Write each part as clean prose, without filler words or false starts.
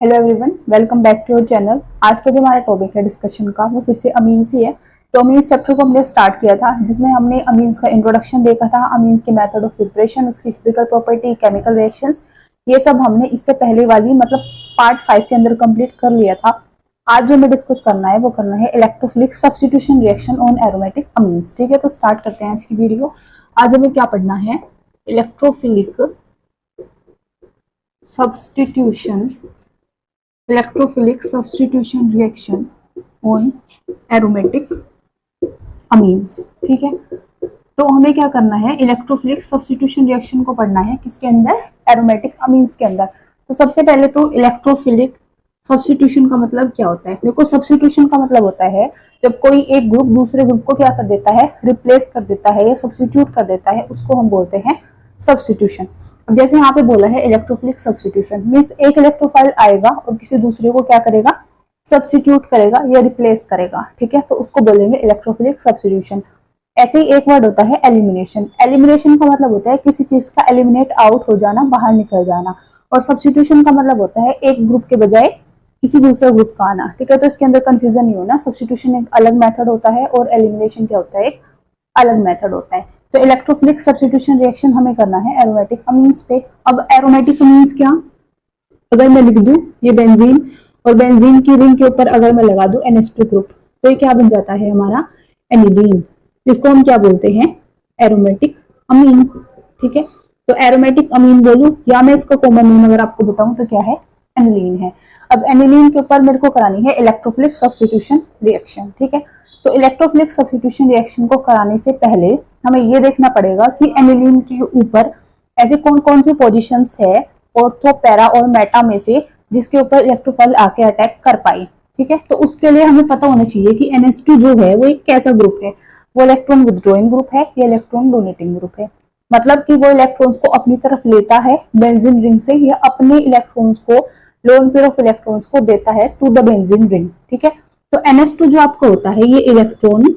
Hello everyone, welcome back to your channel. आज का जो हमारा टॉपिक है डिस्कशन का वो फिर से अमीन्स ही है। तो अमीन्स चैप्टर को हमने स्टार्ट किया था जिसमें हमने अमीन्स का इंट्रोडक्शन देखा था, अमीन्स के मेथड ऑफ प्रिपरेशन, उसकी फिजिकल प्रॉपर्टी, केमिकल रिएक्शंस, ये सब हमने इससे पहले वाली मतलब पार्ट 5 के अंदर कंप्लीट कर लिया था। आज जो हमें डिस्कस करना है वो करना है electrophilic substitution reaction on aromatic amines. ठीक है, तो स्टार्ट करते हैं आज की वीडियो। आज हमें क्या पढ़ना है? Electrophilic substitution electrophilic substitution reaction on aromatic amines. ठीक है, तो हमें क्या करना है? इलेक्ट्रोफिलिक सब्स्टिट्यूशन रिएक्शन को पढ़ना है किसके अंदर? एरोमेटिक अमीन्स के अंदर। तो सबसे पहले तो इलेक्ट्रोफिलिक सब्स्टिट्यूशन का मतलब क्या होता है? देखो, सब्स्टिट्यूशन का मतलब होता है जब कोई एक ग्रुप दूसरे ग्रुप को क्या कर देता है? रिप्लेस कर देता है या सब्स्टिट्यूट कर देता है, उसको हम बोलते हैं सब्स्टिट्यूशन। अब जैसे यहाँ पे बोला है इलेक्ट्रोफिलिक सब्स्टिट्यूशन मींस एक इलेक्ट्रोफाइल आएगा और किसी दूसरे को क्या करेगा? सब्स्टिट्यूट करेगा या रिप्लेस करेगा। ठीक है, तो उसको बोलेंगे इलेक्ट्रोफिलिक सब्स्टिट्यूशन। ऐसे ही एक वर्ड होता है एलिमिनेशन। एलिमिनेशन का मतलब होता है किसी चीज का एलिमिनेट आउट हो जाना, बाहर निकल जाना। और सब्स्टिट्यूशन का मतलब होता है एक ग्रुप के बजाय किसी दूसरे ग्रुप का आना। ठीक है, तो इसके अंदर कंफ्यूजन नहीं होना। सब्स्टिट्यूशन एक अलग मेथड होता है और एलिमिनेशन क्या होता है? एक अलग मेथड होता है। तो इलेक्ट्रोफिलिक सब्स्टिट्यूशन रिएक्शन हमें करना है एरोमेटिक अमीन्स पे। अब एरोमेटिक अमीन्स क्या? अगर मैं लिख दूं ये बेंजीन और बेंजीन की रिंग के ऊपर अगर मैं लगा दूं NH2 ग्रुप, तो ये क्या बन जाता है? हमारा एनिलीन, जिसको हम क्या बोलते हैं? एरोमेटिक अमीन। ठीक है, तो एरोमेटिक अमीन बोलूं या मैं इसको कॉमन नेम अगर आपको बताऊं तो क्या है? एनिलीन है। अब एनिलीन के ऊपर मेरे को करानी है इलेक्ट्रोफिलिक सब्स्टिट्यूशन रिएक्शन। ठीक है, तो इलेक्ट्रोफिलिक सब्स्टिट्यूशन रिएक्शन को कराने से पहले हमें ये देखना पड़ेगा कि एनिलीन के ऊपर ऐसे कौन कौन सी पोजीशंस है ऑर्थो, पैरा और मेटा में से जिसके ऊपर इलेक्ट्रोफाइल आके अटैक कर पाई। ठीक है, तो उसके लिए हमें पता होना चाहिए कि NH2 जो है वो एक कैसा ग्रुप है? वो इलेक्ट्रॉन विथड्रॉइंग ग्रुप है या इलेक्ट्रॉन डोनेटिंग ग्रुप है? मतलब कि वो इलेक्ट्रॉन्स को अपनी तरफ लेता है बेंजीन रिंग से या अपने इलेक्ट्रॉन्स को, लोन पेयर ऑफ इलेक्ट्रॉन्स को देता है टू द बेंजीन रिंग। ठीक है, तो NH2 जो आपका होता है ये इलेक्ट्रॉन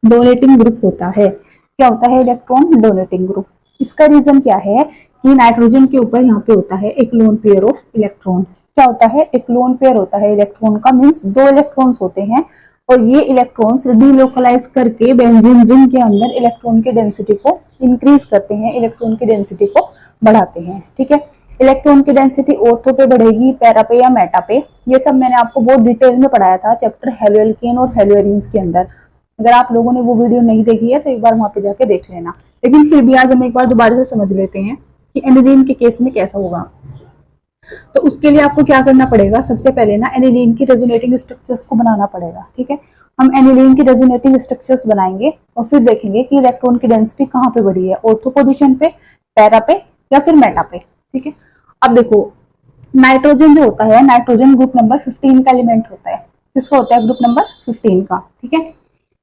डोनेटिंग ग्रुप होता है। क्या होता है? Electron donating group. इसका रीजन क्या है कि नाइट्रोजन के ऊपर यहाँ पे होता है एक लोन पेयर ऑफ इलेक्ट्रॉन। क्या होता है? एक लोन पेयर होता है इलेक्ट्रॉन का, मीन्स दो इलेक्ट्रॉन्स होते हैं और ये इलेक्ट्रॉन्स डीलोकलाइज करके बेंजीन रिंग के अंदर इलेक्ट्रॉन की डेंसिटी को इंक्रीज करते हैं, इलेक्ट्रॉन की डेंसिटी को बढ़ाते हैं। ठीक है, इलेक्ट्रॉन की डेंसिटी ऑर्थो पे बढ़ेगी, पैरा पे या मेटा पे। ये सब मैंने आपको बहुत डिटेल में पढ़ाया था चैप्टर हेलोएल्केन और हेलोएरीन्स के अंदर। अगर आप लोगों ने वो वीडियो नहीं देखी है तो एक बार वहां पे जाके देख लेना। लेकिन फिर भी आज हम एक बार दोबारा से समझ लेते हैं कि एनिलीन के केस में कैसा होगा। तो उसके लिए आपको क्या करना पड़ेगा? सबसे पहले ना एनिलीन की रेजोनेटिंग स्ट्रक्चर्स को बनाना पड़ेगा। ठीक है, हम एनिलीन की रेजोनेटिंग स्ट्रक्चर्स बनाएंगे और फिर देखेंगे कि इलेक्ट्रॉन की डेंसिटी कहाँ पे बढ़ी है, ऑर्थो पोजिशन पे, पैरा पे या फिर मेटा पे। ठीक है, अब देखो नाइट्रोजन जो होता है, नाइट्रोजन ग्रुप नंबर 15 का एलिमेंट होता है। किसका होता है? ग्रुप नंबर 15 का। ठीक है,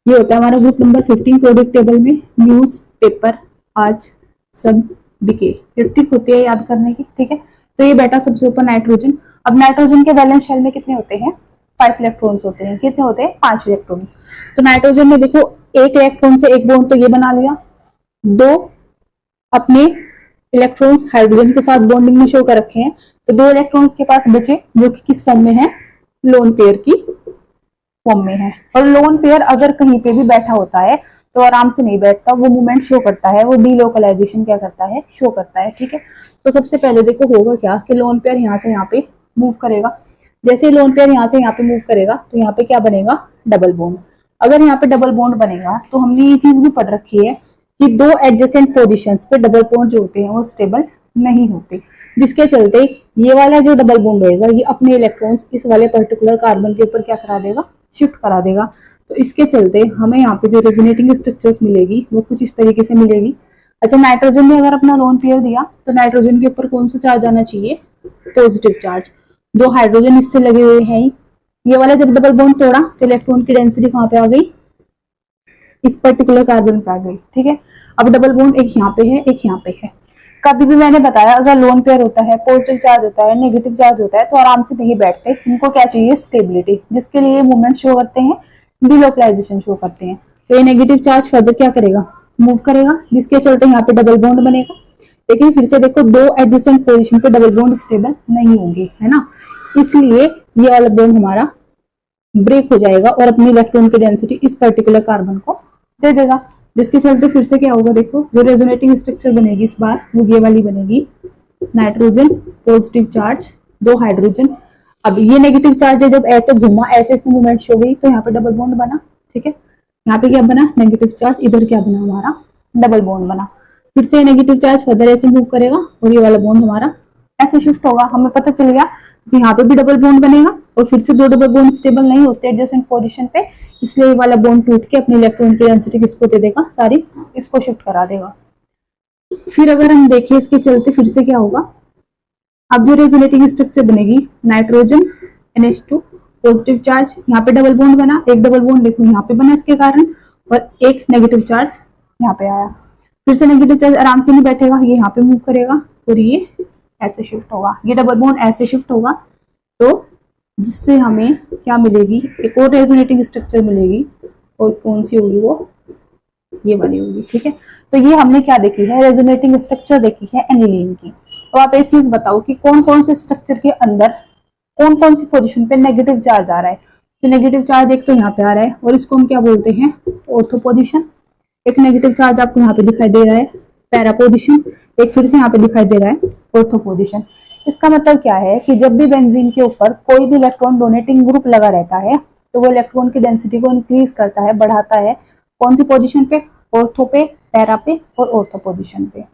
ये होता है हमारा ग्रुप नंबर 15 प्रोडक्ट टेबल में। न्यूज पेपर, आज, सब, बिके, ट्रिक होती है याद करने की। ठीक है, तो ये बैठा सबसे ऊपर नाइट्रोजन। अब नाइट्रोजन के वैलेंस शेल में कितने होते हैं? 5 इलेक्ट्रॉन्स होते हैं। कितने होते हैं? 5 इलेक्ट्रॉन्स। तो नाइट्रोजन ने देखो एक इलेक्ट्रॉन से एक बॉन्ड तो ये बना लिया, दो अपने इलेक्ट्रॉन्स हाइड्रोजन के साथ बॉन्डिंग में शो कर रखे हैं, तो 2 इलेक्ट्रॉन्स के पास बचे जो कि किस फॉर्म में है? लोन पेयर की फॉर्म में है। और लोन पेयर अगर कहीं पे भी बैठा होता है तो आराम से नहीं बैठता, वो मूवमेंट शो करता है, वो डीलोकलाइजेशन क्या करता है? शो करता है। ठीक है, तो सबसे पहले देखो होगा क्या कि लोन पेयर यहाँ से यहाँ पे मूव करेगा। जैसे ही लोन पेयर यहाँ से यहाँ पे मूव करेगा तो यहाँ पे क्या बनेगा? Double bond. अगर यहाँ पे डबल बॉन्ड बनेगा तो हमने ये चीज भी पढ़ रखी है कि दो एडजेसेंट पोजीशंस पे डबल बॉन्ड जो होते हैं वो स्टेबल नहीं होते, जिसके चलते ये वाला जो डबल बॉन्ड होएगा ये अपने इलेक्ट्रॉन्स इस वाले पर्टिकुलर कार्बन के ऊपर क्या करा देगा? शिफ्ट करा देगा। तो इसके चलते हमें यहाँ पे जो रेजोनेटिंग स्ट्रक्चर्स मिलेगी वो कुछ इस तरीके से मिलेगी। अच्छा, नाइट्रोजन ने अगर अपना लोन पेयर दिया तो नाइट्रोजन के ऊपर कौन सा चार्ज आना चाहिए? Positive charge. 2 हाइड्रोजन इससे लगे हुए हैं। ये वाला जब डबल बॉन्ड तोड़ा तो इलेक्ट्रॉन की डेंसिटी कहाँ पे आ गई? इस पर्टिकुलर कार्बन पे आ गई। ठीक है, अब डबल बॉन्ड एक यहाँ पे है, एक यहाँ पे है। कभी भी मैंने बताया अगर लोन पेयर होता है, पॉजिटिव चार्ज होता है, नेगेटिव चार्ज होता है तो आराम से नहीं बैठते, इनको क्या चाहिए? स्टेबिलिटी, जिसके लिए मूवमेंट शो करते हैं, डीलोकलाइजेशन शो करते हैं। तो ये नेगेटिव चार्ज फर्दर क्या करेगा? मूव करेगा, जिसके चलते यहाँ पे डबल बॉन्ड बनेगा। लेकिन फिर से देखो दो एडजेसेंट पोजीशन पे डबल बॉन्ड स्टेबल नहीं होंगे, है ना, इसलिए ये वाला बॉन्ड हमारा ब्रेक हो जाएगा और अपनी इलेक्ट्रॉन की डेंसिटी इस पर्टिकुलर कार्बन को दे देगा, जिसके चलते फिर से क्या होगा, देखो जो रेजोनेटिंग स्ट्रक्चर बनेगी इस बार वो ये वाली बनेगी, नाइट्रोजन पॉजिटिव चार्ज, दो हाइड्रोजन। अब ये नेगेटिव चार्ज है, जब ऐसे घुमा ऐसे इसमें मूवमेंट शो गई तो यहाँ पे डबल बॉन्ड बना, ठीक है, यहाँ पे क्या बना नेगेटिव चार्ज, इधर क्या बना हमारा डबल बॉन्ड बना। फिर से नेगेटिव चार्ज फर्दर ऐसे मूव करेगा और ये वाला बॉन्ड हमारा ऐसे शिफ्ट होगा। हमें पता चल गया कि यहाँ पे भी डबल बॉन्ड बनेगा और फिर से दो डबल बॉन्ड स्टेबल नहीं होते एडजेसेंट पोजीशन पे, इसलिए ये वाला बॉन्ड टूट के अपनी इलेक्ट्रॉन की डेंसिटी किसको दे देगा, सारी इसको शिफ्ट करा देगा। फिर अगर हम देखें इसके चलते फिर से क्या होगा, अब जो रेजोनेटिंग स्ट्रक्चर बनेगी नाइट्रोजन NH2 पॉजिटिव चार्ज, यहाँ पे डबल बॉन्ड बना, एक डबल बॉन्ड देखो यहाँ पे बना इसके कारण और एक नेगेटिव चार्ज यहाँ पे आया। फिर से नेगेटिव चार्ज आराम से नहीं बैठेगा, ये यहाँ पे मूव करेगा और ये ऐसे शिफ्ट होगा, ये डबल बॉन्ड ऐसे शिफ्ट होगा, तो जिससे हमें क्या मिलेगी, एक और रेजोनेटिंग स्ट्रक्चर मिलेगी और कौन सी होगी वो ये वाली होगी, ठीक है। तो ये हमने क्या देखी है, रेजोनेटिंग स्ट्रक्चर देखी है एनिलीन की। तो आप एक चीज बताओ कि कौन कौन से स्ट्रक्चर के अंदर कौन कौन सी पोजीशन पे नेगेटिव चार्ज आ रहा है। तो नेगेटिव चार्ज एक तो यहाँ पे आ रहा है और इसको हम क्या बोलते हैं, ऑर्थो पोजीशन। एक नेगेटिव चार्ज आपको यहाँ पे दिखाई दे रहा है पैरा पोजीशन, एक फिर से यहाँ पे दिखाई दे रहा है ऑर्थो पोजीशन। इसका मतलब क्या है कि जब भी बेंजीन के ऊपर कोई भी इलेक्ट्रॉन डोनेटिंग ग्रुप लगा रहता है तो वो इलेक्ट्रॉन की डेंसिटी को इंक्रीज करता है, बढ़ाता है, कौन सी पोजीशन पे, ऑर्थो पे, पैरा पे और ऑर्थो पोजीशन पे।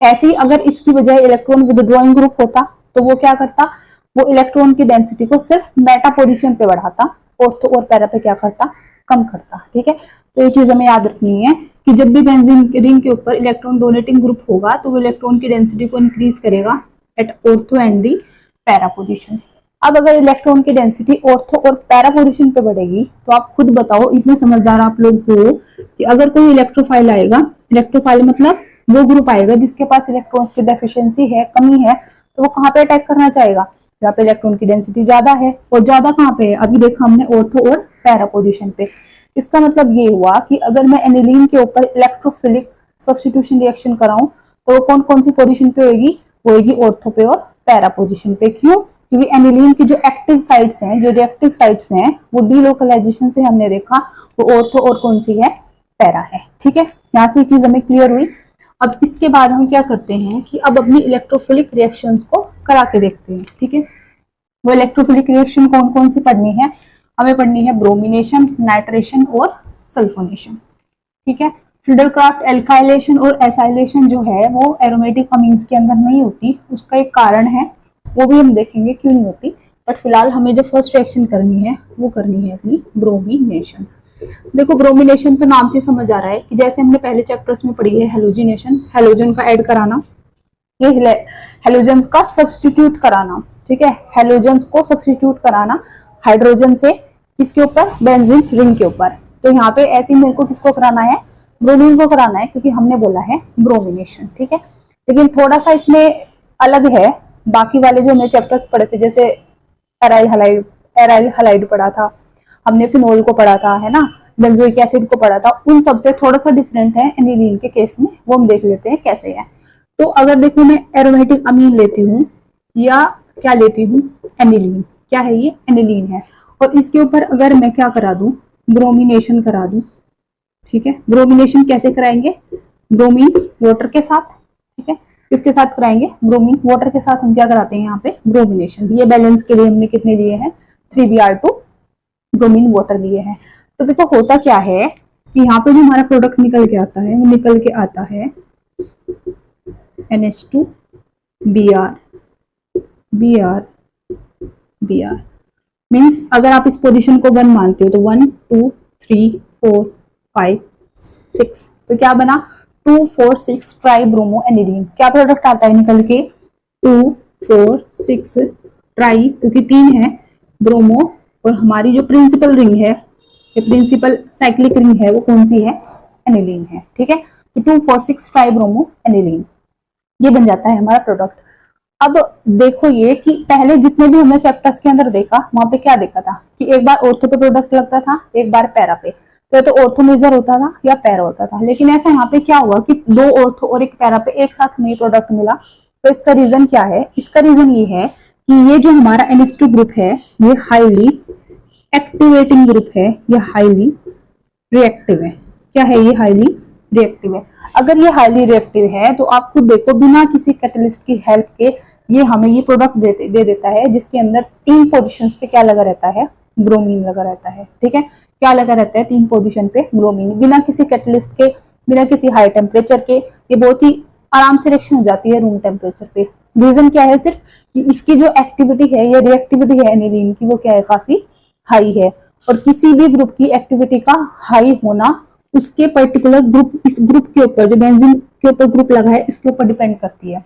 ऐसे ही अगर इसकी बजाय इलेक्ट्रॉन विथड्रॉइंग ग्रुप होता तो वो क्या करता, वो इलेक्ट्रॉन की डेंसिटी को सिर्फ मेटा पोजीशन पे बढ़ाता, ऑर्थो और पैरा पे क्या करता, कम करता, ठीक है। तो ये चीज हमें याद रखनी है कि जब भी बेंजीन रिंग के ऊपर इलेक्ट्रॉन डोनेटिंग ग्रुप होगा तो वो इलेक्ट्रॉन की डेंसिटी को इंक्रीज करेगा at ortho and the para position. अब अगर इलेक्ट्रॉन की डेंसिटी ऑर्थो और पैरा पोजीशन पे बढ़ेगी तो आप खुद बताओ, इतने समझदार आप लोग हो कि अगर कोई इलेक्ट्रोफाइल आएगा, इलेक्ट्रोफाइल मतलब वो ग्रुप आएगा जिसके पास इलेक्ट्रॉन्स की डेफिशिएंसी है, कमी है, तो वो कहाँ पे अटैक करना चाहेगा, जहाँ पे इलेक्ट्रॉन की डेंसिटी ज्यादा है। और ज्यादा कहाँ पे है, अभी देखा हमने ऑर्थो और पैरा पोजीशन पे। इसका मतलब ये हुआ कि अगर मैं एनिलीन के ऊपर इलेक्ट्रोफिलिक सब्स्टिट्यूशन रिएक्शन कराऊं तो कौन कौन सी पोजीशन पे होगी, वो होगी ऑर्थो पे और पैरा पोजीशन पे। क्यों, क्योंकि एनिलीन की जो एक्टिव साइट्स हैं, जो रिएक्टिव साइट्स हैं, वो डीलोकलाइजेशन से हमने देखा वो ऑर्थो और कौन सी है, पैरा है, ठीक है। यहाँ से ये चीज हमें क्लियर हुई। अब इसके बाद हम क्या करते हैं कि अब अपनी इलेक्ट्रोफिलिक रिएक्शंस को करा के देखते हैं, ठीक है। वो इलेक्ट्रोफिलिक रिएक्शन कौन कौन सी पढ़नी है, हमें पढ़नी है ब्रोमिनेशन, नाइट्रेशन और सल्फोनेशन, ठीक है। फिल्डरक्राफ्ट एल्काइलेशन और एसाइलेशन जो है वो एरोमेटिक अमीन्स के अंदर नहीं होती, उसका एक कारण है, वो भी हम देखेंगे क्यों नहीं होती। बट फिलहाल हमें जो फर्स्ट रिएक्शन करनी है वो करनी है अपनी ब्रोमिनेशन। देखो ब्रोमिनेशन तो नाम से समझ आ रहा है कि जैसे हमने पहले चैप्टर्स में पढ़ी है हेलोजिनेशन, हेलोजन का ऐड कराना, ये हेलोजन्स का सब्स्टिट्यूट कराना, ठीक है, हेलोजन्स को सब्स्टिट्यूट कराना हाइड्रोजन से किसके ऊपर, बेंजीन रिंग के ऊपर। तो यहाँ पे ऐसे ही मेरे को किसको कराना है, ब्रोमीन को कराना है, क्योंकि हमने बोला है ब्रोमिनेशन, ठीक है। लेकिन थोड़ा सा इसमें अलग है, बाकी वाले जो हमने चैप्टर्स पढ़े थे जैसे एराइल हलाइड पढ़ा था हमने, फिनोल को पढ़ा था, है ना, बेंजोइक एसिड को पढ़ा था, उन सबसे थोड़ा सा डिफरेंट है एनिलीन के केस में, वो हम देख लेते हैं कैसे है। तो अगर देखो मैं एरोमेटिक अमीन लेती हूँ या क्या लेती हूँ, एनिलीन, क्या है ये, एनिलीन है, और इसके ऊपर अगर मैं क्या करा दूं, ब्रोमिनेशन करा दूं, ठीक है। ब्रोमिनेशन कैसे कराएंगे, ब्रोमीन वाटर के साथ, ठीक है, किसके साथ कराएंगे, ब्रोमीन वाटर के साथ हम क्या कराते हैं यहाँ पे ब्रोमिनेशन। ये बैलेंस के लिए हमने कितने लिए हैं, 3Br2 ब्रोमीन वाटर लिए हैं। तो देखो होता क्या है कि यहाँ पे जो हमारा प्रोडक्ट निकल के आता है वो निकल के आता है NH2 Br Br Br means अगर आप इस पोजीशन को 1 मानते हो तो 1 2 3 4 5 6, तो क्या बना 2 4 6 ट्राई ब्रोमो एनिलीन। क्या प्रोडक्ट आता है निकल के 2 4 6 ट्राई, क्योंकि 3 है ब्रोमो, और हमारी जो प्रिंसिपल रिंग है, ये प्रिंसिपल साइक्लिक रिंग है, वो कौन सी है, एनिलीन है, ठीक है। तो 2 4 6 ट्राई ब्रोमो एनिलीन, ये बन जाता है हमारा प्रोडक्ट। अब देखो ये कि पहले जितने भी हमने चैप्टर्स के अंदर देखा वहां पे क्या देखा था कि एक बार ऑर्थो पे प्रोडक्ट लगता था, एक बार पैरा पे। तो ऑर्थो मेजर होता था या पैरा होता था। लेकिन ऐसा यहाँ पे क्या हुआ कि दो ऑर्थो और एक पैरा पे एक साथ हमें प्रोडक्ट मिला। तो इसका रीजन क्या है? इसका रीजन ये है कि ये जो हमारा NH2 ग्रुप है ये हाईली एक्टिवेटिंग ग्रुप है, ये हाईली रिएक्टिव है। क्या है? ये हाईली रिएक्टिव है। अगर ये हाईली रिएक्टिव है तो आप खुद देखो, बिना किसी कैटलिस्ट की हेल्प के ये हमें ये प्रोडक्ट दे देता है, जिसके अंदर 3 पोजीशंस पे क्या लगा रहता है? ब्रोमीन लगा रहता है। ठीक है, क्या लगा रहता है? 3 पोजीशन पे ब्रोमीन, बिना किसी कैटलिस्ट के, बिना किसी हाई टेम्परेचर के। ये बहुत ही आराम से रिएक्शन हो जाती है रूम टेम्परेचर पे। रीजन क्या है? सिर्फ कि इसकी जो एक्टिविटी है या रिएक्टिविटी है एनिलीन की, वो क्या है? काफी हाई है। और किसी भी ग्रुप की एक्टिविटी का हाई होना उसके पर्टिकुलर ग्रुप, इस ग्रुप के ऊपर, जो बेंजीन के ऊपर ग्रुप लगा है, इसके ऊपर डिपेंड करती है।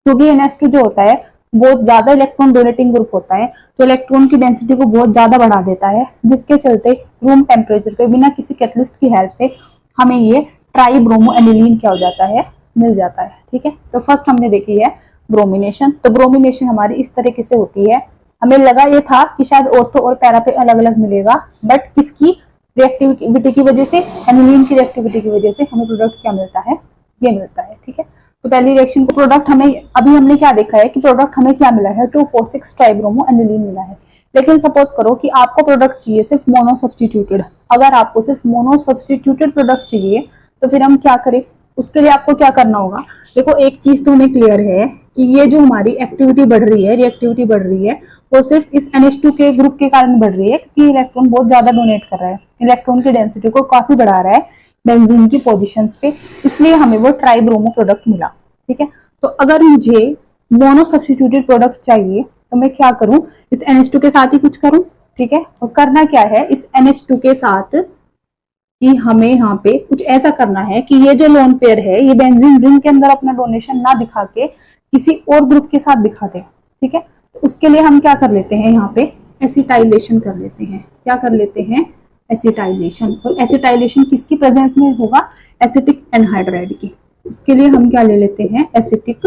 क्योंकि NH2 जो होता है बहुत ज्यादा इलेक्ट्रॉन डोनेटिंग ग्रुप होता है, तो इलेक्ट्रॉन की डेंसिटी को बहुत ज्यादा बढ़ा देता है, जिसके चलते रूम टेम्परेचर पे बिना किसी कैटलिस्ट की हेल्प से हमें ये ट्राइब्रोमो एनिलीन क्या हो जाता है? मिल जाता है। ठीक है, तो फर्स्ट हमने देखी है ब्रोमिनेशन। तो ब्रोमिनेशन हमारी इस तरीके से होती है। हमें लगा ये था कि शायद ऑर्थो और पैरा पे अलग अलग मिलेगा, बट किसकी रिएक्टिविटी की वजह से, एनिलीन की रिएक्टिविटी की वजह से हमें प्रोडक्ट क्या मिलता है? ये मिलता है। ठीक है, तो पहली रिएक्शन को प्रोडक्ट हमें, अभी हमने क्या देखा है कि प्रोडक्ट हमें क्या मिला है? 2,4,6 ट्राइब्रोमो एनिलीन मिला है। लेकिन सपोज करो कि आपको प्रोडक्ट चाहिए सिर्फ मोनो सब्स्टिट्यूटेड। अगर आपको सिर्फ मोनो सब्स्टिट्यूटेड प्रोडक्ट चाहिए तो फिर हम क्या करें? उसके लिए आपको क्या करना होगा? देखो, एक चीज तो हमें क्लियर है कि ये जो हमारी एक्टिविटी बढ़ रही है, रिएक्टिविटी बढ़ रही है, वो सिर्फ इस NH2 के ग्रुप के कारण बढ़ रही है, क्योंकि इलेक्ट्रॉन बहुत ज्यादा डोनेट कर रहा है, इलेक्ट्रॉन की डेंसिटी को काफी बढ़ा रहा है बेंजीन की पोजीशंस पे, इसलिए हमें वो ट्राइब्रोमो प्रोडक्ट मिला। ठीक है, तो अगर मुझे मोनो सब्स्टिट्यूटेड प्रोडक्ट चाहिए तो मैं क्या करूं? इस NH2 के साथ ही कुछ करूं। ठीक है, और करना क्या है इस NH2 के साथ कि हमें यहाँ पे कुछ ऐसा करना है कि ये जो लोन पेयर है ये बेंजीन रिंग के अंदर अपना डोनेशन ना दिखा के किसी और ग्रुप के साथ दिखा दे। ठीक है, तो उसके लिए हम क्या कर लेते हैं? यहाँ पे एसिटाइलेशन कर लेते हैं। क्या कर लेते हैं? एसिटाइलेशन। और एसिटाइलेशन किसकी प्रेजेंस में होगा? एसिटिक एनहाइड्राइड की। उसके लिए हम क्या ले लेते हैं? Acetic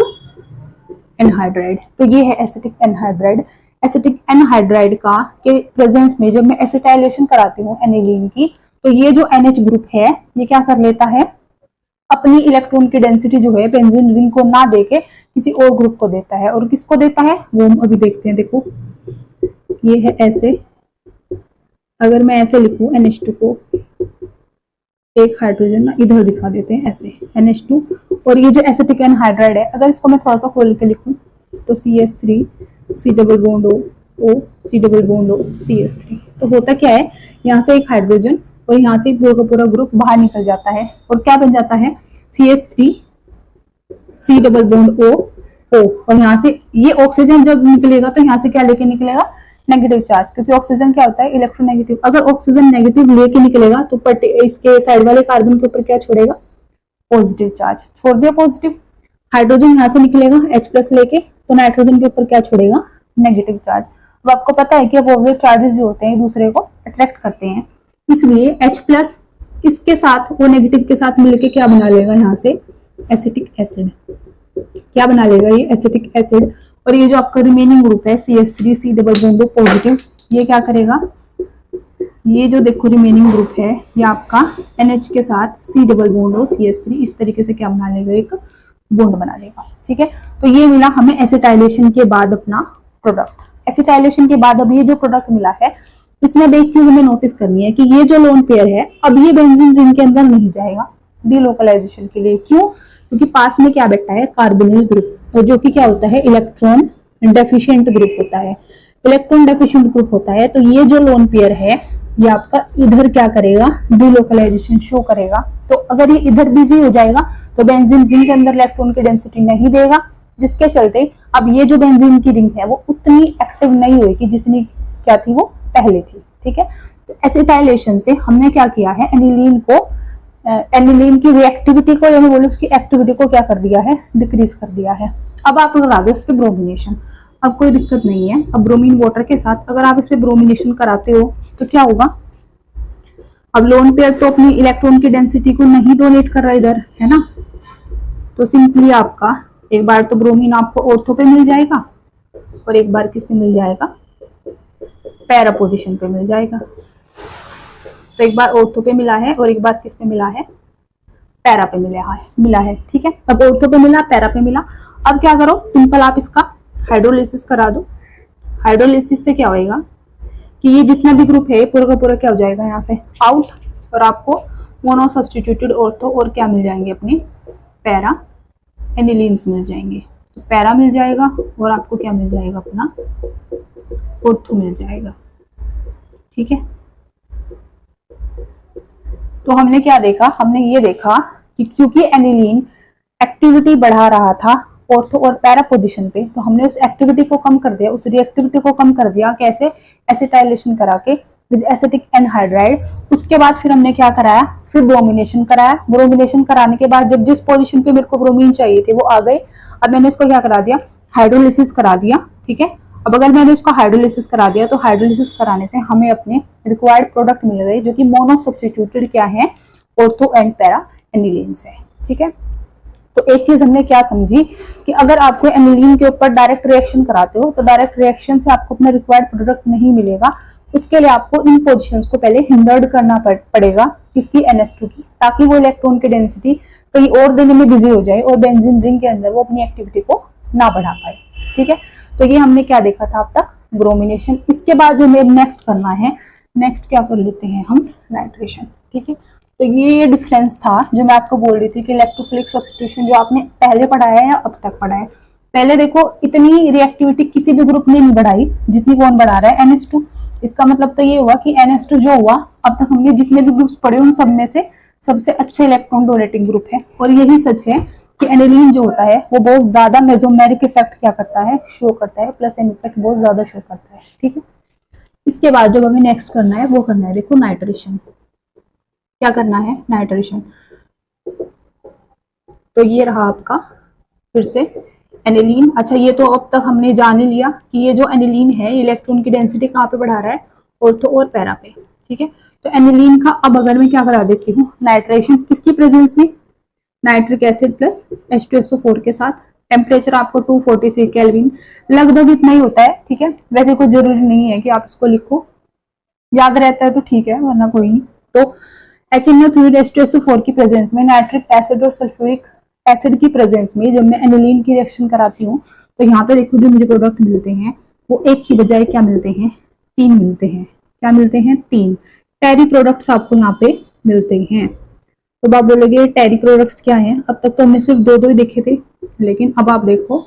anhydride. तो ये है एसिटिक एनहाइड्राइड। एसिटिक एनहाइड्राइड का के प्रेजेंस में जब मैं एसिटाइलेशन कराती हूँ एनिलीन की, तो ये जो NH ग्रुप है ये क्या कर लेता है? अपनी इलेक्ट्रॉन की डेंसिटी जो है बेंजीन रिंग को ना देके किसी और ग्रुप को देता है। और किसको देता है वो हम अभी देखते हैं। देखो, ये है ऐसे, अगर मैं ऐसे लिखूं NH2 को, एक हाइड्रोजन ना इधर दिखा देते हैं ऐसे NH2, और ये जो एसिटिक एनहाइड्राइड है, अगर इसको मैं थोड़ा सा खोल के लिखूं तो CH3 C double bond O C double bond O CH3। तो होता क्या है? यहाँ से एक हाइड्रोजन और यहाँ से पूरा पूरा ग्रुप बाहर निकल जाता है, और क्या बन जाता है? CH3 C double bond O O। और यहाँ से ये ऑक्सीजन जब निकलेगा तो यहाँ से क्या लेके निकलेगा? नेगेटिव चार्ज, क्योंकि ऑक्सीजन क्या होता है? इलेक्ट्रोनेगेटिव। अगर ऑक्सीजन नेगेटिव लेके निकलेगा तो इसके साइड वाले कार्बन के ऊपर क्या छोड़ेगा? Positive charge. छोड़ दिया पॉजिटिव। हाइड्रोजन यहाँ से निकलेगा H+ लेके, तो नाइट्रोजन के ऊपर क्या छोड़ेगा? Negative charge. अब आपको पता है कि अपोजिट चार्जेस जो होते हैं दूसरे को अट्रैक्ट करते हैं, इसलिए H+ इसके साथ वो नेगेटिव के साथ मिलके क्या बना लेगा? यहाँ से एसिटिक एसिड। क्या बना लेगा? ये एसिटिक एसिड। और ये जो आपका रिमेनिंग ग्रुप है CH3 C double bond O positive, ये क्या करेगा? ये जो देखो रिमेनिंग ग्रुप है ये आपका NH के साथ C double bond O CH3 इस तरीके से क्या बना लेगा? एक बॉन्ड बना लेगा। ठीक है, तो ये मिला हमें एसिटाइलेशन के बाद अपना प्रोडक्ट। एसिटाइलेशन के बाद अब ये जो प्रोडक्ट मिला है, इसमें अब एक चीज हमें नोटिस करनी है कि ये जो लोन पेयर है अब ये बेंजीन रिंग के अंदर नहीं जाएगा डीलोकलाइजेशन के लिए। क्यों? क्योंकि पास में क्या बैठा है? कार्बोनिल ग्रुप, और जो कि क्या होता है? इलेक्ट्रॉन डेफिशिएंट ग्रुप होता है। इलेक्ट्रॉन डेफिशिएंट ग्रुप होता है, तो ये जो लोन पेयर है ये आपका इधर क्या करेगा? डीलोकलाइजेशन शो करेगा। तो अगर ये इधर बिजी हो जाएगा तो बेंजीन रिंग के अंदर इलेक्ट्रॉन की डेंसिटी नहीं देगा, जिसके चलते अब ये जो बेंजीन की रिंग है वो उतनी एक्टिव नहीं होगी जितनी क्या थी वो पहले थी। ठीक है, तो एसिटाइलेशन से हमने क्या किया है? एनिलीन की रिएक्टिविटी को, या मैं बोलूं उसकी एक्टिविटी को क्या कर दिया है? डिक्रीज कर दिया है। अब आप लगा दो इस पे ब्रोमिनेशन। अब कोई दिक्कत नहीं है। अब ब्रोमीन वाटर के साथ अगर आप इस पे ब्रोमिनेशन कराते हो तो क्या होगा? अब लोन पेयर तो अपनी इलेक्ट्रॉन की डेंसिटी को नहीं डोनेट कर रहा इधर, है ना? तो सिंपली आपका एक बार तो ब्रोमीन आपको ऑर्थो पे मिल जाएगा और एक बार किस पे मिल जाएगा? पैरा पोजीशन पे मिल जाएगा। तो एक बार ऑर्थो पे मिला है और एक बार किस पे मिला है, पैरा पे मिला है। ठीक है, अब ऑर्थो पे मिला, पैरा पे मिला। अब क्या करो, सिंपल आप इसका हाइड्रोलिसिस करा दो। हाइड्रोलिसिस से क्या होएगा कि ये जितना भी ग्रुप है पूरा का पूरा क्या हो जाएगा यहाँ से आउट, और आपको मोनो सब्स्टिट्यूटेड ऑर्थो और क्या मिल जाएंगे, अपने पैरा एनिलीन्स मिल जाएंगे। तो पैरा मिल जाएगा और आपको क्या मिल जाएगा, अपना ऑर्थो मिल जाएगा। ठीक है, तो हमने क्या देखा, हमने ये देखा कि क्योंकि एनिलीन एक्टिविटी बढ़ा रहा था ऑर्थो और पैरा पोजीशन पे, तो हमने उस एक्टिविटी को कम कर दिया, उस रिएक्टिविटी को कम कर दिया। कैसे, एसिटाइलेशन करा के विद एसिटिक एनहाइड्राइड। उसके बाद फिर हमने क्या कराया, फिर ब्रोमिनेशन कराया। ब्रोमिनेशन कराने के बाद जब जिस पोजीशन पे मेरे को ब्रोमीन चाहिए थे वो आ गए, अब मैंने उसको क्या करा दिया, हाइड्रोलिसिस करा दिया। ठीक है, अब अगर मैंने उसको हाइड्रोलिसिस करा दिया तो हाइड्रोलिसिस कराने से हमें अपने रिक्वायर्ड प्रोडक्ट मिल गए, जो कि मोनो सब्स्टिट्यूटेड क्या है, ऑर्थो एंड पैरा एनिलीन्स है। ठीक है, तो एक चीज हमने क्या समझी कि अगर आपको एनिलीन के ऊपर डायरेक्ट रिएक्शन कराते हो तो डायरेक्ट रिएक्शन से आपको अपना रिक्वायर्ड प्रोडक्ट नहीं मिलेगा। उसके लिए आपको इन पोजीशंस को पहले हिंडर्ड करना पड़ेगा, किसकी, NH2 की, ताकि वो इलेक्ट्रॉन की डेंसिटी कहीं और देने में बिजी हो जाए और बेंजीन रिंग के अंदर वो अपनी एक्टिविटी को ना बढ़ा पाए। ठीक है, तो ये हमने क्या देखा था अब तक, ब्रोमिनेशन। इसके बाद हमें नेक्स्ट करना है, नेक्स्ट क्या कर लेते हैं हम, नाइट्रेशन। ठीक है, तो ये डिफरेंस था जो मैं आपको बोल रही थी कि इलेक्ट्रोफिलिक सब्स्टिट्यूशन जो आपने पहले पढ़ाया है या अब तक पढ़ा है। पहले देखो इतनी रिएक्टिविटी किसी भी ग्रुप ने नहीं बढ़ाई जितनी कौन बढ़ा रहा है, NH2। इसका मतलब तो ये हुआ कि NH2 जो हुआ, अब तक हमने जितने भी ग्रुप्स पढ़े उन सब में से सबसे अच्छा इलेक्ट्रॉन डोनेटिंग ग्रुप है। और यही सच है कि एनिलीन जो होता है वो बहुत ज्यादा मेसोमेरिक इफेक्ट क्या करता है, शो करता है, प्लस एन इफेक्ट बहुत ज्यादा शो करता है। ठीक है, इसके बाद जो हमें नेक्स्ट करना है वो करना है, देखो नाइट्रेशन। क्या करना है, नाइट्रेशन। तो ये रहा आपका फिर से एनिलीन। अच्छा, ये तो अब तक हमने जान ही लिया कि ये जो एनिलीन है इलेक्ट्रॉन की डेंसिटी कहाँ पे बढ़ा रहा है, ऑर्थो और पैरा पे। ठीक है, तो एनिलीन का अब अगर मैं क्या करा देती हूँ, नाइट्रेशन, किसकी प्रेजेंस में, नाइट्रिक एसिड प्लस H2SO4 के साथ। टेम्परेचर आपको 243 केल्विन लगभग इतना ही होता है। ठीक है, वैसे कुछ जरूरी नहीं है कि आप इसको लिखो, याद रहता है तो ठीक है, वरना कोई नहीं। तो HNO3 H2SO4 की प्रेजेंस में नाइट्रिक एसिड और सल्फ्यूरिक एसिड की प्रेजेंस में जब मैं एनिलीन की रिएक्शन कराती हूँ तो यहाँ पे देखो जो मुझे प्रोडक्ट मिलते हैं वो एक की बजाय क्या मिलते हैं, 3 मिलते हैं। क्या मिलते हैं, 3 टेरी प्रोडक्ट्स आपको यहाँ पे मिलते हैं। तो आप बोलोगे टेरी प्रोडक्ट्स क्या हैं, अब तक तो हमने सिर्फ 2 ही देखे थे, लेकिन अब आप देखो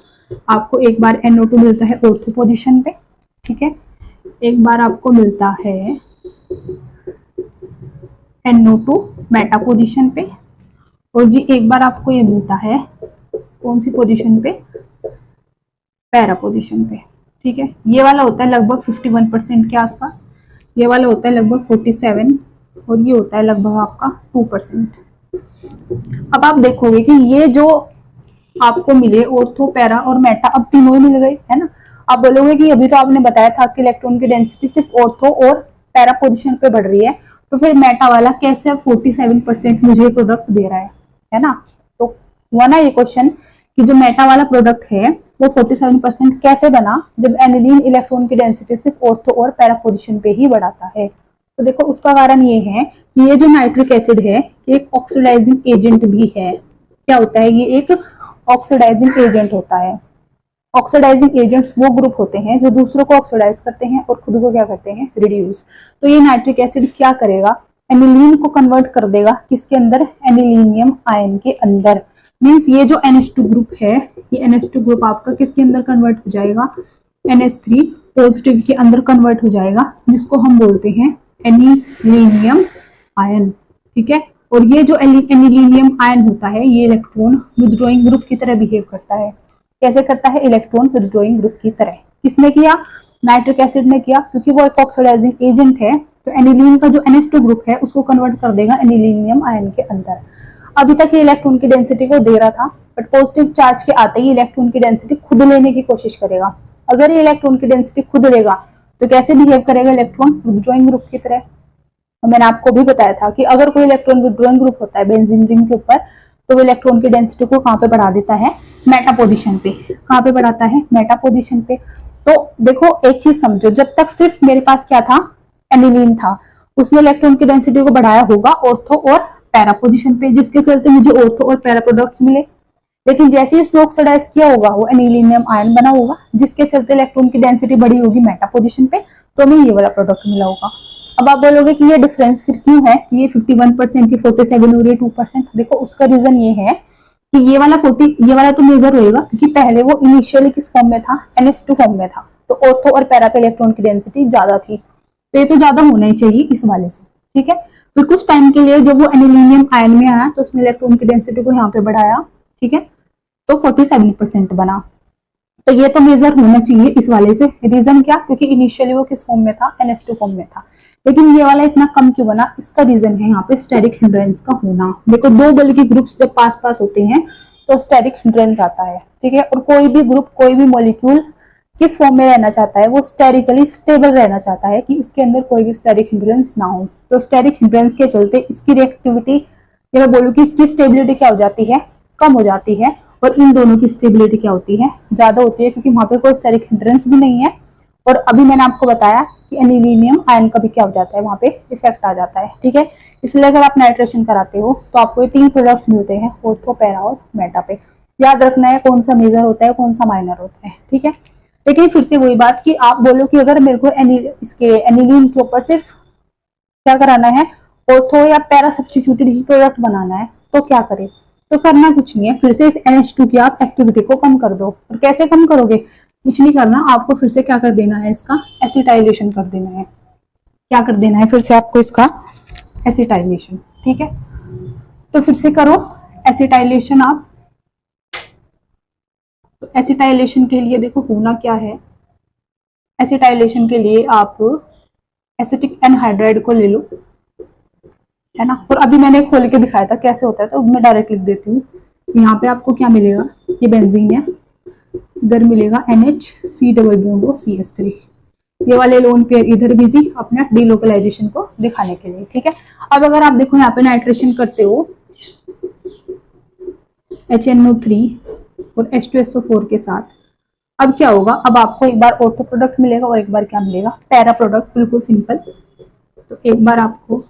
आपको एक बार NO2 मिलता है ऑर्थो पोजीशन पे। ठीक है, एक बार आपको मिलता है NO2 मेटा पोजीशन पे, और जी एक बार आपको ये मिलता है कौन सी पोजीशन पे, पैरा पोजीशन पे। ठीक है, ये वाला होता है लगभग 51% के आसपास, ये वाला होता है लगभग 47, और ये होता है लगभग आपका 2%। अब आप देखोगे कि ये जो आपको मिले ऑर्थो, पैरा और मेटा, अब तीनों ही मिल गए, है ना। आप बोलोगे कि अभी तो आपने बताया था कि इलेक्ट्रॉन की डेंसिटी सिर्फ ऑर्थो और पैरा पोजीशन पे बढ़ रही है, तो फिर मेटा वाला कैसे अब 47% मुझे प्रोडक्ट दे रहा है ना। तो हुआ ना ये क्वेश्चन कि जो मेटा वाला प्रोडक्ट है वो 47% कैसे बना, जब एनिलीन इलेक्ट्रॉन की डेंसिटी सिर्फ ऑर्थो और पैरा पोजीशन पे ही बढ़ाता है। तो देखो उसका कारण ये है कि ये जो नाइट्रिक एसिड है ये एक ऑक्सीडाइजिंग एजेंट भी है। क्या होता है, ये एक ऑक्सीडाइजिंग एजेंट होता है। ऑक्सीडाइजिंग एजेंट्स वो ग्रुप होते हैं जो दूसरों को ऑक्सीडाइज करते हैं और खुद को क्या करते हैं, रिड्यूस। तो ये नाइट्रिक एसिड क्या करेगा, एनिलीन को कन्वर्ट कर देगा किसके अंदर, एनिलीनियम आयन के अंदर। मींस ये जो NH2 ग्रुप है, ये NH2 ग्रुप आपका किसके अंदर कन्वर्ट हो जाएगा, NH3 पॉजिटिव के अंदर कन्वर्ट हो जाएगा, जिसको हम बोलते हैं एनिलीनियम आयन। ठीक है, और ये जो एनिलीनियम आयन होता है ये इलेक्ट्रॉन विथड्रॉइंग ग्रुप की तरह बिहेव करता है। कैसे करता है, इलेक्ट्रॉन विथड्रॉइंग ग्रुप की तरह। किसने किया, नाइट्रिक एसिड ने किया, क्योंकि वो एक ऑक्सीडाइजिंग एजेंट है। तो एनिलीन का जो NH2 ग्रुप है उसको कन्वर्ट कर देगा एनिलीनियम आयन के अंदर। अभी तक ये इलेक्ट्रॉन की डेंसिटी को दे रहा था, बट पॉजिटिव चार्ज के आते ही इलेक्ट्रॉन की डेंसिटी खुद लेने की कोशिश करेगा। अगर ये इलेक्ट्रॉन की डेंसिटी खुद लेगा तो कैसे बिहेव करेगा, इलेक्ट्रॉन विथड्रॉइंग ग्रुप की तरह। तो मैंने आपको भी बताया था कि अगर कोई इलेक्ट्रॉन विथड्रॉइंग ग्रुप होता है बेंजीन रिंग के ऊपर, तो वो इलेक्ट्रॉन की डेंसिटी को कहाँ पे बढ़ा देता है, मेटा पोजीशन पे। कहाँ पे बढ़ाता है, मेटा पोजीशन पे। तो देखो एक चीज समझो, जब तक सिर्फ मेरे पास क्या था, एनिलीन था, उसने इलेक्ट्रॉन की डेंसिटी को बढ़ाया होगा ऑर्थो और पैरा पोजीशन पे, जिसके चलते मुझे ऑर्थो और पैरा प्रोडक्ट्स मिले। लेकिन जैसे ही उसने ऑक्सीडाइज किया होगा वो एनिलीनियम आयन बना होगा, जिसके चलते इलेक्ट्रॉन की डेंसिटी बढ़ी होगी मेटा पोजीशन पे, तो हमें ये वाला प्रोडक्ट मिला होगा। अब आप बोलोगे कि ये डिफरेंस फिर क्यों है कि ये 51% की 47 और ये 2%। देखो उसका रीजन ये है कि ये वाला तो मेजर होएगा क्योंकि पहले वो इनिशियली किस फॉर्म में था, NH2 फॉर्म में था, तो ऑर्थो और पैरा पे इलेक्ट्रॉन की डेंसिटी ज्यादा थी, तो ये तो ज्यादा होना ही चाहिए इस वाले से। ठीक है, फिर कुछ टाइम के लिए जब वो एनिलीनियम आयन में आया तो उसने इलेक्ट्रॉन की डेंसिटी को यहाँ पे बढ़ाया, ठीक है, तो 47% बना। तो ये तो मेजर होना चाहिए इस वाले से। रीजन क्या, क्योंकि इनिशियली वो किस फॉर्म में था, NH2 फॉर्म में था। लेकिन ये वाला इतना कम क्यों बना, इसका रीजन है यहाँ पे स्टेरिक हिंड्रेंस का होना। देखो दो बल के ग्रुप्स जब पास पास होते हैं तो स्टेरिक हिंड्रेंस आता है, ठीक है, और कोई भी ग्रुप कोई भी मॉलिक्यूल किस फॉर्म में रहना चाहता है, वो स्टेरिकली स्टेबल रहना चाहता है कि उसके अंदर कोई भी स्टेरिक हिंड्रेंस ना हो। तो स्टेरिक हिंड्रेंस के चलते इसकी रिएक्टिविटी, ये मैं बोलूँ कि इसकी स्टेबिलिटी क्या हो जाती है, कम हो जाती है, और इन दोनों की स्टेबिलिटी क्या होती है, ज्यादा होती है, क्योंकि वहां पे कोई स्टेरिक हिंड्रेंस भी नहीं है। और अभी मैंने आपको बताया कि एनिलीनियम आयन का भी क्या हो जाता है, वहां पे इफेक्ट आ जाता है। ठीक है, इसलिए अगर आप नाइट्रेशन कराते हो तो आपको ये 3 प्रोडक्ट्स मिलते हैं, ऑर्थो, पैरा और मेटा पे। याद रखना है कौन सा मेजर होता है, कौन सा माइनर होता है। ठीक है, लेकिन फिर से वही बात कि आप बोलो कि अगर मेरे को इसके एनिलीन के ऊपर सिर्फ क्या कराना है, ऑर्थो या पैरा सब्स्टिट्यूटेड ही प्रोडक्ट बनाना है, तो क्या करें, तो करना कुछ नहीं है, फिर से इस NH2 की आप एक्टिविटी को कम कर दो। और कैसे कम करोगे, कुछ नहीं करना, आपको फिर से क्या कर देना है, इसका एसिटाइलेशन कर देना है। क्या कर देना है, फिर से आपको इसका एसिटाइलेशन। ठीक है, तो फिर से करो एसिटाइलेशन आप। तो एसिटाइलेशन के लिए देखो होना क्या है, एसिटाइलेशन के लिए आप एसिटिक एनहाइड्राइड को ले लो, है ना। और अभी मैंने खोल के दिखाया था कैसे होता है, तो मैं डायरेक्ट लिख देती हूँ। यहाँ पे आपको क्या मिलेगा, ये बेंजीन है, इधर मिलेगा NH डबल बॉन्ड CH3, ये वाले लोन पेयर इधर बिजी अपना डीलोकलाइजेशन को दिखाने के लिए। ठीक है, अब अगर आप देखो यहाँ पे नाइट्रेशन करते हो HNO3 और H2SO4 के साथ, अब क्या होगा, अब आपको एक बार ऑर्थो प्रोडक्ट मिलेगा और एक बार क्या मिलेगा, पैरा प्रोडक्ट, बिल्कुल सिंपल। तो एक बार आपको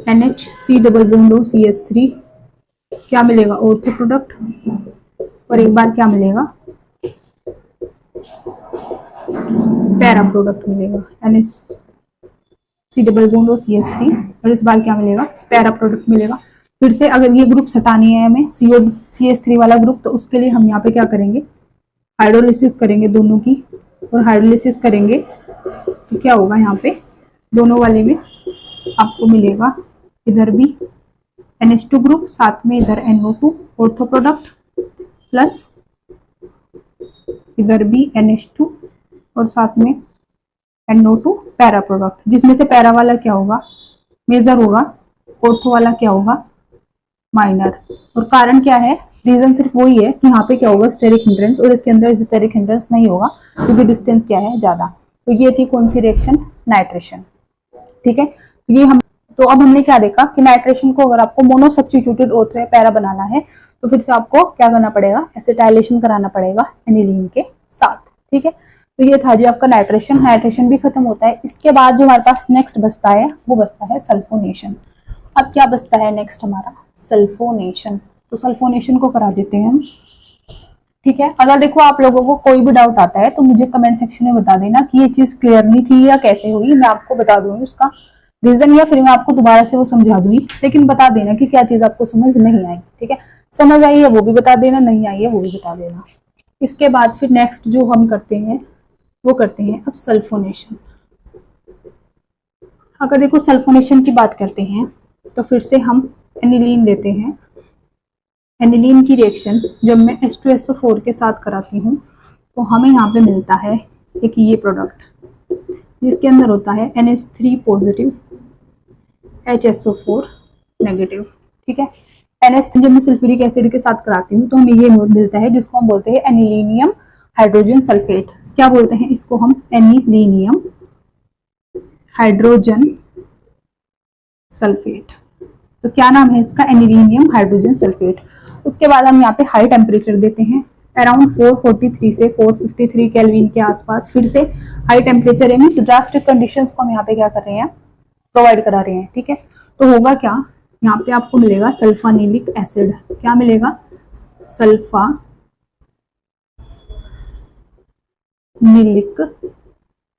NH डबल बॉन्ड CH3 क्या मिलेगा, ऑर्थो प्रोडक्ट, और एक बार क्या मिलेगा, पैरा प्रोडक्ट मिलेगा, NH डबल बॉन्ड CH3, और इस बार क्या मिलेगा, पैरा प्रोडक्ट मिलेगा। फिर से अगर ये ग्रुप हटानी है हमें CH3 वाला ग्रुप, तो उसके लिए हम यहाँ पे क्या करेंगे, हाइड्रोलिसिस करेंगे दोनों की, और हाइड्रोलिसिस करेंगे तो क्या होगा, यहाँ पे दोनों वाले में आपको मिलेगा इधर भी NH2 ग्रुप, साथ में इधर NO2 ऑर्थो प्रोडक्ट, प्लस इधर भी NH2 और साथ में NO2 पैरा प्रोडक्ट, जिसमें से पैरा वाला क्या होगा, मेजर होगा, ऑर्थो वाला क्या होगा, माइनर। और कारण क्या है, रीजन सिर्फ वही है कि यहाँ पे क्या होगा, स्टेरिक हिंड्रेंस, और इसके अंदर स्टेरिक हिंड्रेंस नहीं होगा क्योंकि डिस्टेंस क्या है, ज्यादा। तो ये थी कौन सी रिएक्शन, नाइट्रेशन। ठीक है, तो ये हम, तो अब हमने क्या देखा कि नाइट्रेशन को अगर आपको मोनो सब्स्टिट्यूटेड ऑर्थो या पैरा बनाना है तो फिर से आपको क्या करना पड़ेगा, एसिटाइलेशन कराना पड़ेगा एनिलीन के साथ। ठीक है, तो ये था जी आपका नाइट्रेशन। नाइट्रेशन भी खत्म होता है। इसके बाद जो हमारे पास नेक्स्ट बचता है वो बचता है सल्फोनेशन। अब क्या बचता है नेक्स्ट हमारा, सल्फोनेशन। तो सल्फोनेशन को करा देते हैं हम। ठीक है, अगर देखो आप लोगों को कोई भी डाउट आता है तो मुझे कमेंट सेक्शन में बता देना कि ये चीज क्लियर नहीं थी या कैसे हुई, मैं आपको बता दूंगी उसका रीजन, या फिर मैं आपको दोबारा से वो समझा दूंगी। लेकिन बता देना कि क्या चीज आपको समझ नहीं आई। ठीक है, समझ आई है वो भी बता देना, नहीं आई है वो भी बता देना। इसके बाद फिर नेक्स्ट जो हम करते हैं वो करते हैं अब सल्फोनेशन। अगर देखो सल्फोनेशन की बात करते हैं तो फिर से हम एनिलीन लेते हैं। एनिलीन की रिएक्शन जब मैं H2SO4 के साथ कराती हूँ तो हमें यहाँ पे मिलता है एक ये प्रोडक्ट जिसके अंदर होता है NH3 पॉजिटिव HSO4 नेगेटिव। ठीक है, NH3 जब मैं सल्फ्यूरिक एसिड के साथ कराती हूँ तो हमें ये मिलता है जिसको हम बोलते हैं एनिलीनियम हाइड्रोजन सल्फेट। क्या बोलते हैं इसको हम, एनिलीनियम हाइड्रोजन सल्फेट। तो क्या नाम है इसका, एनिलीनियम हाइड्रोजन सल्फेट। उसके बाद हम यहाँ पे हाई टेम्परेचर देते हैं अराउंड 443 से 453 केल्विन के आसपास। फिर से हाई टेम्परेचर है, मींस ड्रास्टिक कंडीशंस को हम यहाँ पे क्या कर रहे हैं, प्रोवाइड करा रहे हैं, ठीक है। तो होगा क्या, यहाँ पे आपको मिलेगा सल्फानिलिक एसिड, क्या मिलेगा, सल्फानिलिक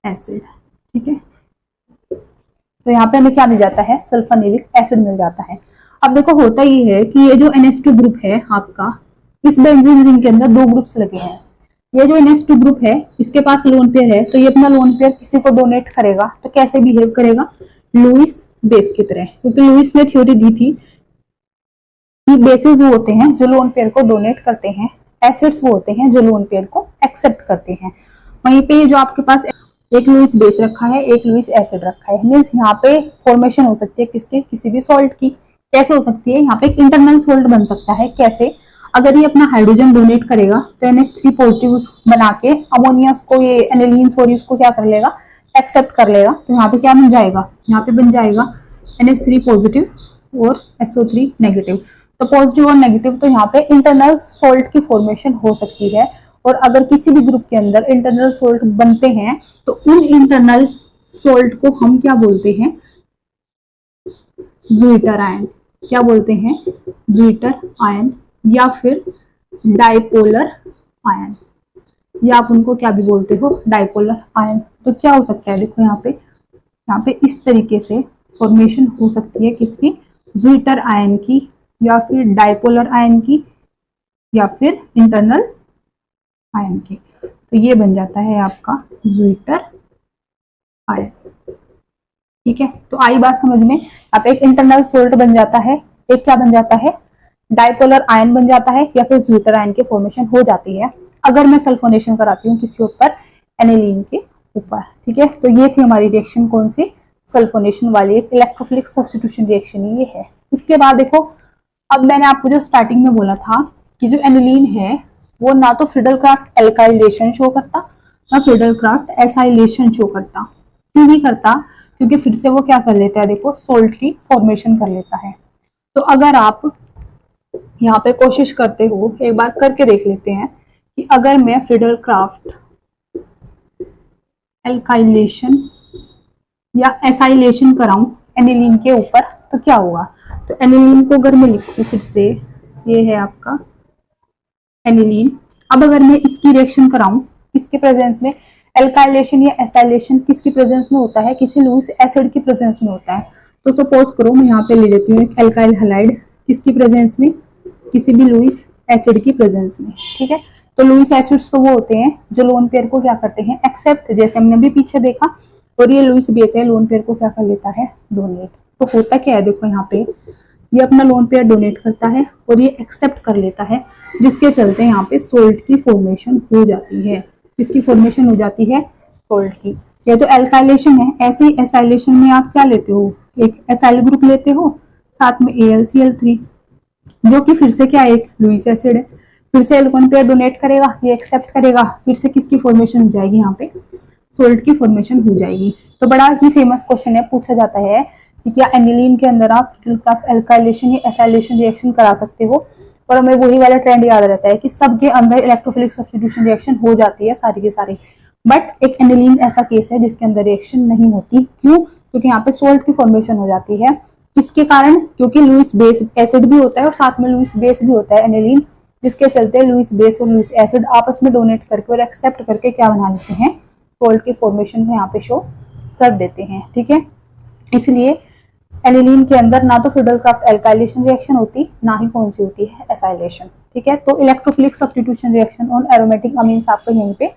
एसिड, ठीक है। तो यहाँ पे हमें क्या मिल जाता है, सल्फानिलिक एसिड मिल जाता है। अब देखो होता ये है कि ये जो NH2 ग्रुप है आपका, इस बेंजीन रिंग के अंदर 2 ग्रुप्स लगे हैं। ये जो NH2 ग्रुप है इसके पास लोन पेयर है, तो ये अपना लोन पेयर किसी को डोनेट करेगा तो कैसे बिहेव करेगा, लुईस बेस की तरह, क्योंकि लुईस ने थ्योरी दी थी कि बेसिस वो होते हैं जो लोन पेयर को डोनेट करते हैं, एसिड्स वो होते हैं जो लोन पेयर को एक्सेप्ट करते हैं। वहीं पे जो आपके पास एक लुईस बेस रखा है, एक लुईस एसिड रखा है, मीन्स यहाँ पे फॉर्मेशन हो सकती है किसकी, किसी भी सॉल्ट की। कैसे हो सकती है, यहाँ पे एक इंटरनल सॉल्ट बन सकता है। कैसे, अगर ये अपना हाइड्रोजन डोनेट करेगा तो NH3 पॉजिटिव बना के अमोनिया को, ये एनिलीन सॉरी उसको क्या कर लेगा, एक्सेप्ट कर लेगा। तो यहाँ पे क्या बन जाएगा, यहाँ पे बन जाएगा NH3 पॉजिटिव और SO3 नेगेटिव। तो पॉजिटिव और नेगेटिव, तो यहाँ पे इंटरनल सॉल्ट की फॉर्मेशन हो सकती है। और अगर किसी भी ग्रुप के अंदर इंटरनल सॉल्ट बनते हैं तो उन इंटरनल सॉल्ट को हम क्या बोलते हैं, ज़्विटर आयन। क्या बोलते हैं, ज़्विटर आयन या फिर डाइपोलर आयन, या आप उनको क्या भी बोलते हो, डाइपोलर आयन। तो क्या हो सकता है, देखो यहाँ पे इस तरीके से फॉर्मेशन हो सकती है किसकी, ज़्विटर आयन की, या फिर डाइपोलर आयन की, या फिर इंटरनल आयन की। तो ये बन जाता है आपका ज़्विटर आयन, ठीक है। तो आई बात समझ में, आप एक इंटरनल सोल्ट बन जाता है, एक क्या बन जाता है, डाइपोलर आयन बन जाता है, या फिर ज़्विटर आयन की फॉर्मेशन हो जाती है अगर मैं सल्फोनेशन कराती हूँ किसी ऊपर, एनिलीन के ऊपर, ठीक है। तो ये थी हमारी रिएक्शन, कौन सी, सल्फोनेशन वाली, एक इलेक्ट्रोफिलिक सब्स्टिट्यूशन रिएक्शन ये है। उसके बाद देखो, अब मैंने आपको जो स्टार्टिंग में बोला था कि जो एनिलीन है वो ना तो फ्रीडल-क्राफ्ट एल्काइलेशन शो करता, ना फ्रीडल-क्राफ्ट एसाइलेशन शो करता। क्यों नहीं करता, क्योंकि फिर से वो क्या कर लेता है, देखो सोल्ट की फॉर्मेशन कर लेता है। तो अगर आप यहाँ पे कोशिश करते हो, एक बार करके देख लेते हैं कि अगर मैं फ्रीडल-क्राफ्ट एल्काइलेशन या एसाइलेशन कराऊं एनिलीन के ऊपर तो क्या होगा। तो एनिलीन को अगर मैं लिखूं फिर से, ये है आपका एनिलीन। अब अगर मैं इसकी रिएक्शन कराऊं किसके प्रेजेंस में, एल्काइलेशन या एसाइलेशन किसकी प्रेजेंस में होता है, किसी लुईस एसिड की प्रेजेंस में होता है। तो सपोज करो मैं यहाँ पे ले लेती हूँ एक एल्काइल हैलाइड, किसकी प्रेजेंस में, किसी भी लुईस एसिड की प्रेजेंस में, ठीक है। तो लुईस एसिड्स तो वो होते हैं जो लोन पेयर को क्या करते हैं, एक्सेप्ट, जैसे हमने भी पीछे देखा। और ये लुईस बेस है, लोन पेयर को क्या कर लेता है, डोनेट। तो होता क्या है, देखो यहाँ पे ये अपना लोन पेयर डोनेट करता है और ये एक्सेप्ट कर लेता है, जिसके चलते यहाँ पे सोल्ट की फॉर्मेशन हो जाती है। किसकी फॉर्मेशन हो जाती है, सोल्ट की। ये तो एल्काइलेशन है, ऐसे ही एसाइलेशन में आप क्या लेते हो, एक एसाइल ग्रुप लेते हो, साथ में AlCl3, जो कि फिर से क्या है, एक लुईस एसिड है। फिर से लोन पेयर डोनेट करेगा, ये एक्सेप्ट करेगा, फिर से किसकी फॉर्मेशन हो जाएगी, यहाँ पे सोल्ट की फॉर्मेशन हो जाएगी। तो बड़ा ही फेमस क्वेश्चन है, पूछा जाता है कि क्या एनिलीन के अंदर आप फ्रीडल-क्राफ्ट एल्काइलेशन या एसाइलेशन रिएक्शन करा सकते हो। और हमें वही वाला ट्रेंड याद रहता है कि सबके अंदर इलेक्ट्रोफिलिक सब्स्टिट्यूशन रिएक्शन हो जाती है सारी की सारी, बट एक एनिलीन ऐसा केस है जिसके अंदर रिएक्शन नहीं होती। क्यों, क्योंकि यहाँ पे सोल्ट की फॉर्मेशन हो जाती है। किसके कारण, क्योंकि लुईस बेस एसिड भी होता है और साथ में लुईस बेस भी होता है एनिलीन, जिसके चलते लुईस बेस और लुईस एसिड आपस में डोनेट करके और एक्सेप्ट करके क्या बना लेते हैं, सोल्ट की फॉर्मेशन को यहाँ पे शो कर देते हैं, ठीक है। इसलिए एनिलीन के अंदर ना तो फ्रीडल-क्राफ्ट एल्काइलेशन रिएक्शन होती, ना ही कौन सी होती है, एसाइलेशन, ठीक है। तो electrophilic substitution reaction on aromatic amines आपका यहीं पे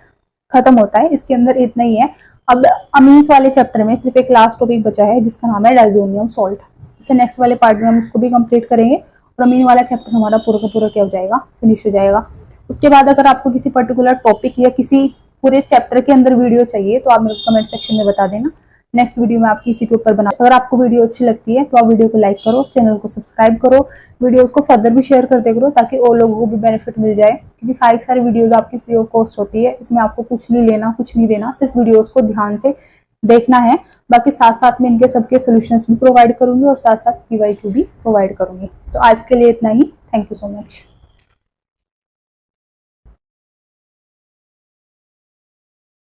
खत्म होता है। इसके अंदर इतना ही है। अब अमीन्स वाले चैप्टर में सिर्फ एक लास्ट टॉपिक बचा है जिसका नाम है डाइजोनियम सॉल्ट। इसे नेक्स्ट वाले पार्ट में हम उसको भी कंप्लीट करेंगे और अमीन वाला चैप्टर हमारा पूरा का पूरा क्या हो जाएगा, फिनिश हो जाएगा। उसके बाद अगर आपको किसी पर्टिकुलर टॉपिक या किसी पूरे चैप्टर के अंदर वीडियो चाहिए तो आप मेरे को कमेंट सेक्शन में बता देना, नेक्स्ट वीडियो में आपकी इसी के ऊपर बना। अगर आपको वीडियो अच्छी लगती है तो आप वीडियो को लाइक करो, चैनल को सब्सक्राइब करो, वीडियोस को फर्दर भी शेयर करते करो ताकि और लोगों को भी बेनिफिट मिल जाए, क्योंकि सारी वीडियोस आपकी फ्री ऑफ कॉस्ट होती है। इसमें आपको कुछ नहीं लेना, कुछ नहीं देना, सिर्फ वीडियोस को ध्यान से देखना है। बाकी साथ साथ में इनके सबके सोल्यूशंस भी प्रोवाइड करूंगी और साथ साथ PYQ भी प्रोवाइड करूंगी। तो आज के लिए इतना ही। Thank you so much.